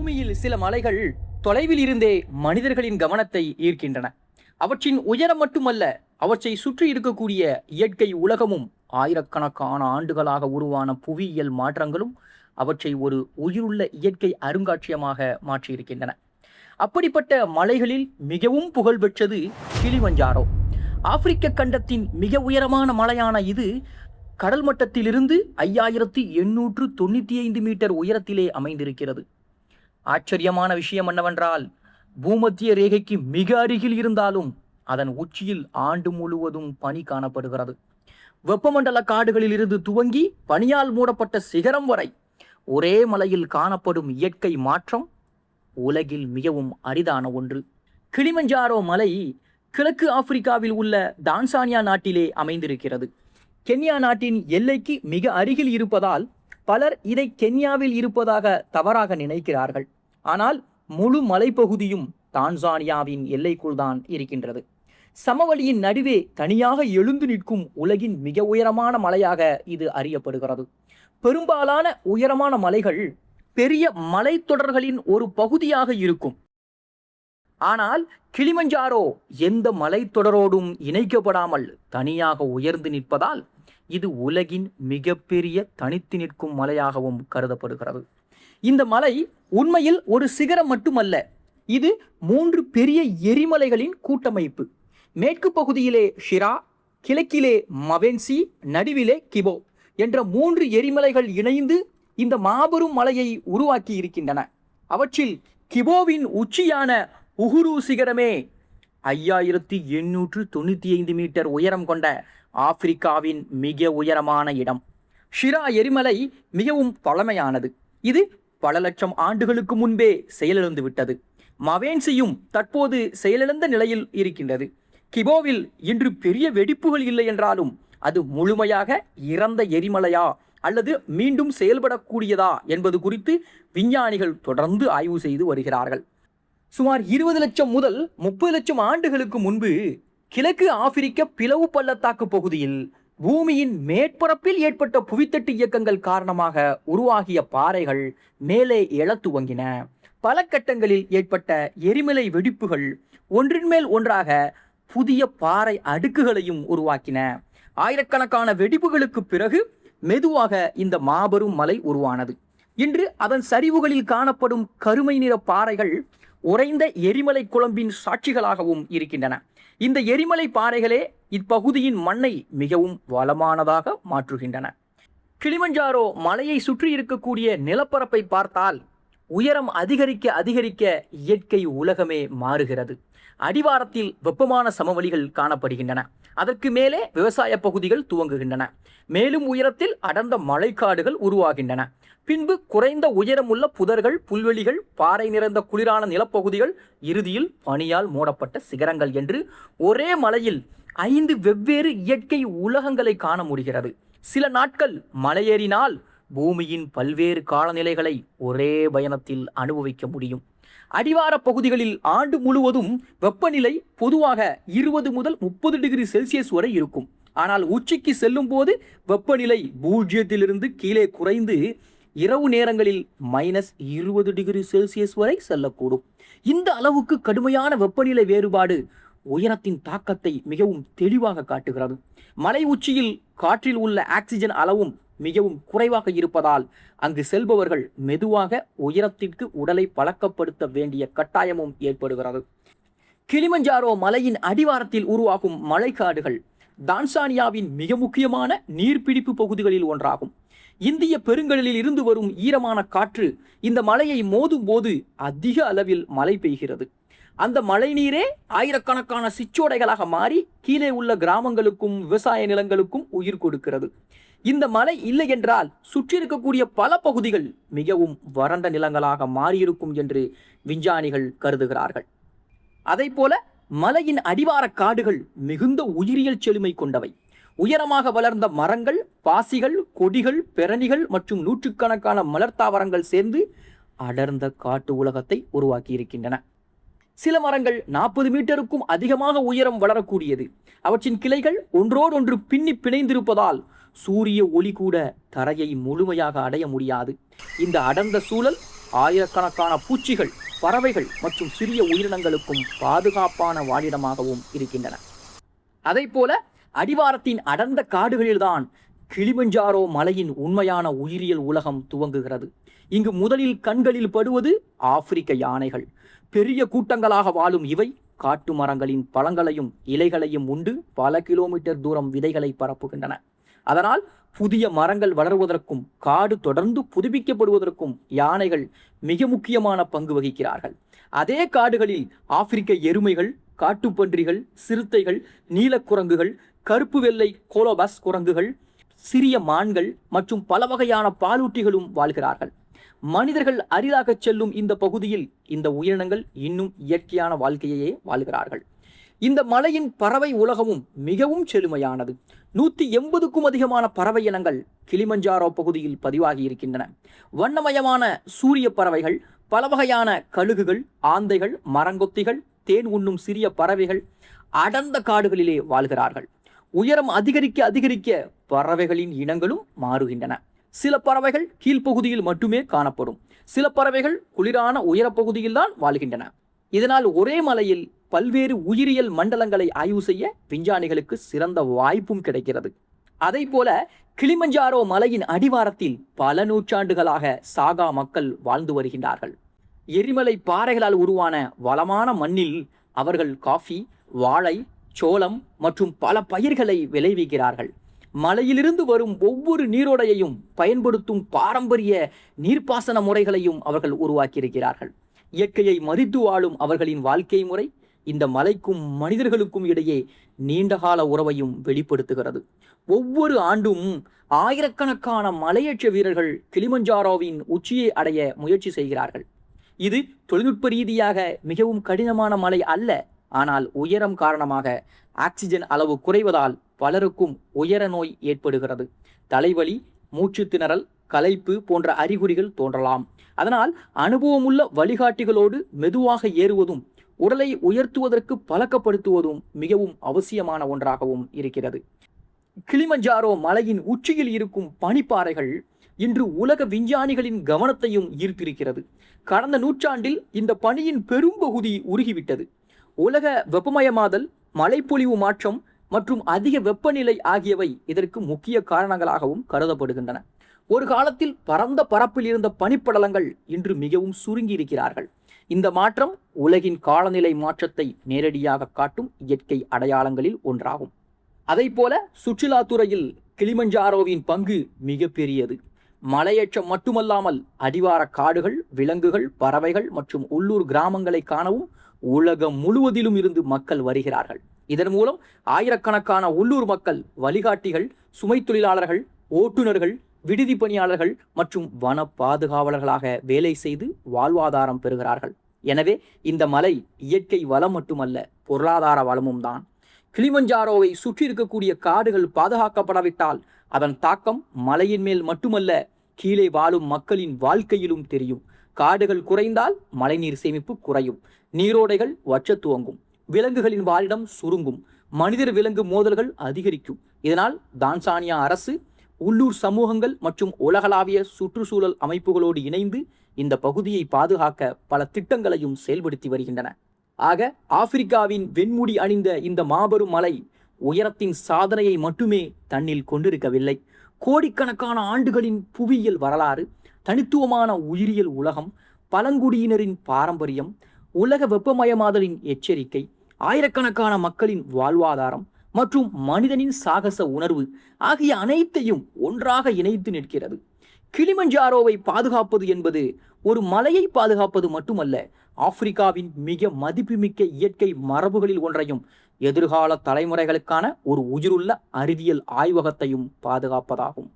பூமியில் சில மலைகள் தொலைவில் இருந்தே மனிதர்களின் கவனத்தை ஈர்க்கின்றன. அவற்றின் உயரம் மட்டுமல்ல, அவற்றை சுற்றி இருக்கக்கூடிய இயற்கை உலகமும் ஆயிரக்கணக்கான ஆண்டுகளாக உருவான புவியியல் மாற்றங்களும் அவற்றை ஒரு உயிருள்ள இயற்கை அருங்காட்சியகமாக மாற்றியிருக்கின்றன. அப்படிப்பட்ட மலைகளில் மிகவும் புகழ்பெற்றது கிளிமஞ்சாரோ. ஆப்பிரிக்க கண்டத்தின் மிக உயரமான மலையான இது கடல் மட்டத்திலிருந்து 5895 மீட்டர் உயரத்திலே அமைந்திருக்கிறது. ஆச்சரியமான விஷயம் என்னவென்றால், பூமத்திய ரேகைக்கு மிக அருகில் இருந்தாலும் அதன் உச்சியில் ஆண்டு முழுவதும் பனி காணப்படுகிறது. வெப்பமண்டல காடுகளில் இருந்து துவங்கி பனியால் மூடப்பட்ட சிகரம் வரை ஒரே மலையில் காணப்படும் இயற்கை மாற்றம் உலகில் மிகவும் அரிதான ஒன்று. கிளிமஞ்சாரோ மலை கிழக்கு ஆப்பிரிக்காவில் உள்ள தான்சானியா நாட்டிலே அமைந்திருக்கிறது. கென்யா நாட்டின் எல்லைக்கு மிக அருகில் இருப்பதால் பலர் இதை கென்யாவில் இருப்பதாக தவறாக நினைக்கிறார்கள். ஆனால் முழு மலைப்பகுதியும் தான்சானியாவின் எல்லைக்குள் தான் இருக்கின்றது. சமவெளியின் நடுவே தனியாக எழுந்து நிற்கும் உலகின் மிக உயரமான மலையாக இது அறியப்படுகிறது. பெரும்பாலான உயரமான மலைகள் பெரிய மலைத்தொடர்களின் ஒரு பகுதியாக இருக்கும். ஆனால் கிளிமஞ்சாரோ எந்த மலைத்தொடரோடும் இணைக்கப்படாமல் தனியாக உயர்ந்து நிற்பதால் இது உலகின் மிகப்பெரிய தனித்து நிற்கும் மலையாகவும் கருதப்படுகிறது. இந்த மலை உண்மையில் ஒரு சிகரம் மட்டுமல்ல, இது 3 பெரிய எரிமலைகளின் கூட்டமைப்பு. மேற்கு பகுதியிலே ஷிரா, கிழக்கிலே மவென்சி, நடுவிலே கிபோ என்ற 3 எரிமலைகள் இணைந்து இந்த மாபெரும் மலையை உருவாக்கி இருக்கின்றன. அவற்றில் கிபோவின் உச்சியான உஹுரு சிகரமே 5895 மீட்டர் உயரம் கொண்ட ஆப்பிரிக்காவின் மிக உயரமான இடம். ஷிரா எரிமலை மிகவும் பழமையானது. இது பல லட்சம் ஆண்டுகளுக்கு முன்பே செயலிழந்து விட்டது. மவேன்சியும் தற்போது செயலிழந்த நிலையில் இருக்கின்றது. கிபோவில் இன்று பெரிய வெடிப்புகள் இல்லை என்றாலும் அது முழுமையாக இறந்த எரிமலையா அல்லது மீண்டும் செயல்படக்கூடியதா என்பது குறித்து விஞ்ஞானிகள் தொடர்ந்து ஆய்வு செய்து வருகிறார்கள். சுமார் 20 லட்சம் முதல் 30 லட்சம் ஆண்டுகளுக்கு முன்பு கிழக்கு ஆப்பிரிக்க பிளவு பள்ளத்தாக்கு பகுதியில் பூமியின் மேற்பரப்பில் ஏற்பட்ட புவித்தட்டு இயக்கங்கள் காரணமாக உருவாகிய பாறைகள் மேலே எழத் துவங்கின. பல கட்டங்களில் ஏற்பட்ட எரிமலை வெடிப்புகள் ஒன்றின் மேல் ஒன்றாக புதிய பாறை அடுக்குகளையும் உருவாக்கின. ஆயிரக்கணக்கான வெடிப்புகளுக்கு பிறகு மெதுவாக இந்த மாபெரும் மலை உருவானது. இன்று அதன் சரிவுகளில் காணப்படும் கருமை நிற பாறைகள் உறைந்த எரிமலை குழம்பின் சாட்சிகளாகவும் இருக்கின்றன. இந்த எரிமலை பாறைகளே இப்பகுதியின் மண்ணை மிகவும் வளமானதாக மாற்றுகின்றன. கிளிமஞ்சாரோ மலையை சுற்றி இருக்கக்கூடிய நிலப்பரப்பை பார்த்தால் உயரம் அதிகரிக்க அதிகரிக்க இயற்கை உலகமே மாறுகிறது. அடிவாரத்தில் வெப்பமான சமவெளிகள் காணப்படுகின்றன. அதற்கு மேலே விவசாய பகுதிகள் துவங்குகின்றன. மேலும் உயரத்தில் அடர்ந்த மழைக்காடுகள் உருவாகின்றன. பின்பு குறைந்த உயரமுள்ள புதர்கள், புல்வெளிகள், பாறை நிறைந்த குளிரான நிலப்பகுதிகள், இறுதியில் பனியால் மூடப்பட்ட சிகரங்கள் என்று ஒரே மலையில் 5 வெவ்வேறு இயற்கை உலகங்களை காண முடிகிறது. சில நாட்கள் மலையேறினால் பூமியின் பல்வேறு காலநிலைகளை ஒரே பயணத்தில் அனுபவிக்க முடியும். அடிவார பகுதிகளில் ஆண்டு முழுவதும் வெப்பநிலை பொதுவாக 20 முதல் 30 டிகிரி செல்சியஸ் வரை இருக்கும். ஆனால் உச்சிக்கு செல்லும் போது வெப்பநிலை 0 கீழே குறைந்து இரவு நேரங்களில் -20 டிகிரி செல்சியஸ் வரை செல்லக்கூடும். இந்த அளவுக்கு கடுமையான வெப்பநிலை வேறுபாடு உயரத்தின் தாக்கத்தை மிகவும் தெளிவாக காட்டுகிறது. மலை உச்சியில் காற்றில் உள்ள ஆக்சிஜன் அளவும் மிகவும் குறைவாக இருப்பதால் அங்கு செல்பவர்கள் மெதுவாக உயரத்திற்கு உடலை பழக்கப்படுத்த வேண்டிய கட்டாயமும் ஏற்படுகிறது. கிளிமஞ்சாரோ மலையின் அடிவாரத்தில் உருவாகும் மழைக்காடுகள் தான்சானியாவின் மிக முக்கியமான நீர்பிடிப்பு பகுதிகளில் ஒன்றாகும். இந்திய பெருங்கடலில் இருந்து வரும் ஈரமான காற்று இந்த மலையை மோதும் போது அதிக அளவில் மழை பெய்கிறது. அந்த மழை நீரே ஆயிரக்கணக்கான சிற்றோடைகளாக மாறி கீழே உள்ள கிராமங்களுக்கும் விவசாய நிலங்களுக்கும் உயிர் கொடுக்கிறது. இந்த மலை இல்லை என்றால் சுற்றி இருக்கக்கூடிய பல பகுதிகள் மிகவும் வறண்ட நிலங்களாக மாறியிருக்கும் என்று விஞ்ஞானிகள் கருதுகிறார்கள். அதை போல மலையின் அடிவார காடுகள் மிகுந்த உயிரியல் செழுமை கொண்டவை. உயரமாக வளர்ந்த மரங்கள், பாசிகள், கொடிகள், பெரணிகள் மற்றும் நூற்றுக்கணக்கான மலர்த்தாவரங்கள் சேர்ந்து அடர்ந்த காட்டு உலகத்தை உருவாக்கி இருக்கின்றன. சில மரங்கள் 40 மீட்டருக்கும் அதிகமாக உயரம் வளரக்கூடியது. அவற்றின் கிளைகள் ஒன்றோடொன்று பின்னி பிணைந்திருப்பதால் சூரிய ஒளி கூட தரையை முழுமையாக அடைய முடியாது. இந்த அடர்ந்த சூழல் ஆயிரக்கணக்கான பூச்சிகள், பறவைகள் மற்றும் சிறிய உயிரினங்களுக்கும் பாதுகாப்பான வாழிடமாகவும் இருக்கின்றன. அதைப்போல அடிவாரத்தின் அடர்ந்த காடுகளில்தான் கிளிமஞ்சாரோ மலையின் உண்மையான உயிரியல் உலகம் துவங்குகிறது. இங்கு முதலில் கண்களில் படுவது ஆப்பிரிக்க யானைகள். பெரிய கூட்டங்களாக வாழும் இவை காட்டு மரங்களின் பழங்களையும் இலைகளையும் உண்டு பல கிலோமீட்டர் தூரம் விதைகளை பரப்புகின்றன. அதனால் புதிய மரங்கள் வளருவதற்கும் காடு தொடர்ந்து புதுப்பிக்கப்படுவதற்கும் யானைகள் மிக முக்கியமான பங்கு வகிக்கிறார்கள். அதே காடுகளில் ஆப்பிரிக்க எருமைகள், காட்டுப்பன்றிகள், சிறுத்தைகள், நீலக்குரங்குகள், கருப்பு வெள்ளை கோலோபஸ் குரங்குகள், சிறிய மான்கள் மற்றும் பல வகையான பாலூட்டிகளும் வாழ்கிறார்கள். மனிதர்கள் அரிதாக செல்லும் இந்த பகுதியில் இந்த உயிரினங்கள் இன்னும் இயற்கையான வாழ்க்கையே வாழ்கிறார்கள். இந்த மலையின் பறவை உலகமும் மிகவும் செழுமையானது. 180க்கும் அதிகமான பறவை இனங்கள் கிளிமஞ்சாரோ பகுதியில் பதிவாகி இருக்கின்றன. வண்ணமயமான சூரிய பறவைகள், பல வகையான கழுகுகள், ஆந்தைகள், மரங்கொத்திகள், தேன் உண்ணும் சிறிய பறவைகள் அடர்ந்த காடுகளிலே வாழ்கிறார்கள். உயரம் அதிகரிக்க அதிகரிக்க பறவைகளின் இனங்களும் மாறுகின்றன. சில பறவைகள் கீழ்ப்பகுதியில் மட்டுமே காணப்படும். சில பறவைகள் குளிரான உயரப்பகுதியில் தான் வாழ்கின்றன. இதனால் ஒரே மலையில் பல்வேறு உயிரியல் மண்டலங்களை ஆய்வு செய்ய விஞ்ஞானிகளுக்கு சிறந்த வாய்ப்பும் கிடைக்கிறது. அதை போல கிளிமஞ்சாரோ மலையின் அடிவாரத்தில் பல நூற்றாண்டுகளாக சாகா மக்கள் வாழ்ந்து வருகின்றார்கள். எரிமலை பாறைகளால் உருவான வளமான மண்ணில் அவர்கள் காஃபி, வாழை, சோளம் மற்றும் பல பயிர்களை விளைவிக்கிறார்கள். மலையிலிருந்து வரும் ஒவ்வொரு நீரோடையையும் பயன்படுத்தும் பாரம்பரிய நீர்ப்பாசன முறைகளையும் அவர்கள் உருவாக்கியிருக்கிறார்கள். இயற்கையை மதித்து வாழும் அவர்களின் வாழ்க்கை முறை இந்த மலைக்கும் மனிதர்களுக்கும் இடையே நீண்டகால உறவையும் வெளிப்படுத்துகிறது. ஒவ்வொரு ஆண்டும் ஆயிரக்கணக்கான மலையேற்ற வீரர்கள் கிளிமஞ்சாரோவின் உச்சியை அடைய முயற்சி செய்கிறார்கள். இது தொழில்நுட்ப ரீதியாக மிகவும் கடினமான மலை அல்ல. ஆனால் உயரம் காரணமாக ஆக்சிஜன் அளவு குறைவதால் பலருக்கும் உயர நோய் ஏற்படுகிறது. தலைவலி, மூச்சு திணறல், களைப்பு போன்ற அறிகுறிகள் தோன்றலாம். அதனால் அனுபவமுள்ள வழிகாட்டிகளோடு மெதுவாக ஏறுவதும் உடலை உயர்த்துவதற்கு பழக்கப்படுத்துவதும் மிகவும் அவசியமான ஒன்றாகவும் இருக்கிறது. கிளிமஞ்சாரோ மலையின் உச்சியில் இருக்கும் பனிப்பாறைகள் இன்று உலக விஞ்ஞானிகளின் கவனத்தையும் ஈர்த்திருக்கிறது. கடந்த நூற்றாண்டில் இந்த பனியின் பெரும்பகுதி உருகிவிட்டது. உலக வெப்பமயமாதல், மழைப்பொழிவு மாற்றம் மற்றும் அதிக வெப்பநிலை ஆகியவை இதற்கு முக்கிய காரணங்களாகவும் கருதப்படுகின்றன. ஒரு காலத்தில் பரந்த பரப்பில் இருந்த பனிப்படலங்கள் இன்று மிகவும் சுருங்கி இருக்கிறார்கள். இந்த மாற்றம் உலகின் காலநிலை மாற்றத்தை நேரடியாக காட்டும் இயற்கை அடையாளங்களில் ஒன்றாகும். அதைப்போல சுற்றுலாத்துறையில் கிளிமஞ்சாரோவின் பங்கு மிக பெரியது. மலையேற்றம் மட்டுமல்லாமல் அடிவார காடுகள், விலங்குகள், பறவைகள் மற்றும் உள்ளூர் கிராமங்களை காணவும் உலகம் முழுவதிலும் இருந்து மக்கள் வருகிறார்கள். இதன் மூலம் ஆயிரக்கணக்கான உள்ளூர் மக்கள் வழிகாட்டிகள், சுமை தொழிலாளர்கள், ஓட்டுநர்கள், விடுதி பணியாளர்கள் மற்றும் வன பாதுகாவலர்களாக வேலை செய்து வாழ்வாதாரம் பெறுகிறார்கள். எனவே இந்த மலை இயற்கை வளம் மட்டுமல்ல, பொருளாதார வளமும் தான். கிளிமஞ்சாரோவை சுற்றி இருக்கக்கூடிய காடுகள் பாதுகாக்கப்படாவிட்டால் அதன் தாக்கம் மலையின் மேல் மட்டுமல்ல, கீழே வாழும் மக்களின் வாழ்க்கையிலும் தெரியும். காடுகள் குறைந்தால் மழைநீர் சேமிப்பு குறையும், நீரோடைகள் வற்ற துவங்கும், விலங்குகளின் வாழிடம் சுருங்கும், மனிதர் விலங்கு மோதல்கள் அதிகரிக்கும். இதனால் தான்சானியா அரசு, உள்ளூர் சமூகங்கள் மற்றும் உலகளாவிய சுற்றுச்சூழல் அமைப்புகளோடு இணைந்து இந்த பகுதியை பாதுகாக்க பல திட்டங்களையும் செயல்படுத்தி வருகின்றன. ஆக ஆப்பிரிக்காவின் வெண்முடி அணிந்த இந்த மாபெரும் மலை உயரத்தின் சாதனையை மட்டுமே தன்னில் கொண்டிருக்கவில்லை. கோடிக்கணக்கான ஆண்டுகளின் புவியியல் வரலாறு, தனித்துவமான உயிரியல் உலகம், பழங்குடியினரின் பாரம்பரியம், உலக வெப்பமயமாதலின் எச்சரிக்கை, ஆயிரக்கணக்கான மக்களின் வாழ்வாதாரம் மற்றும் மனிதனின் சாகச உணர்வு ஆகிய அனைத்தையும் ஒன்றாக இணைத்து நிற்கிறது. கிளிமஞ்சாரோவை பாதுகாப்பது என்பது ஒரு மலையை பாதுகாப்பது மட்டுமல்ல, ஆப்பிரிக்காவின் மிக மதிப்புமிக்க இயற்கை மரபுகளில் ஒன்றையும் எதிர்கால தலைமுறைகளுக்கான ஒரு உயிருள்ள அறிவியல் ஆய்வகத்தையும் பாதுகாப்பதாகும்.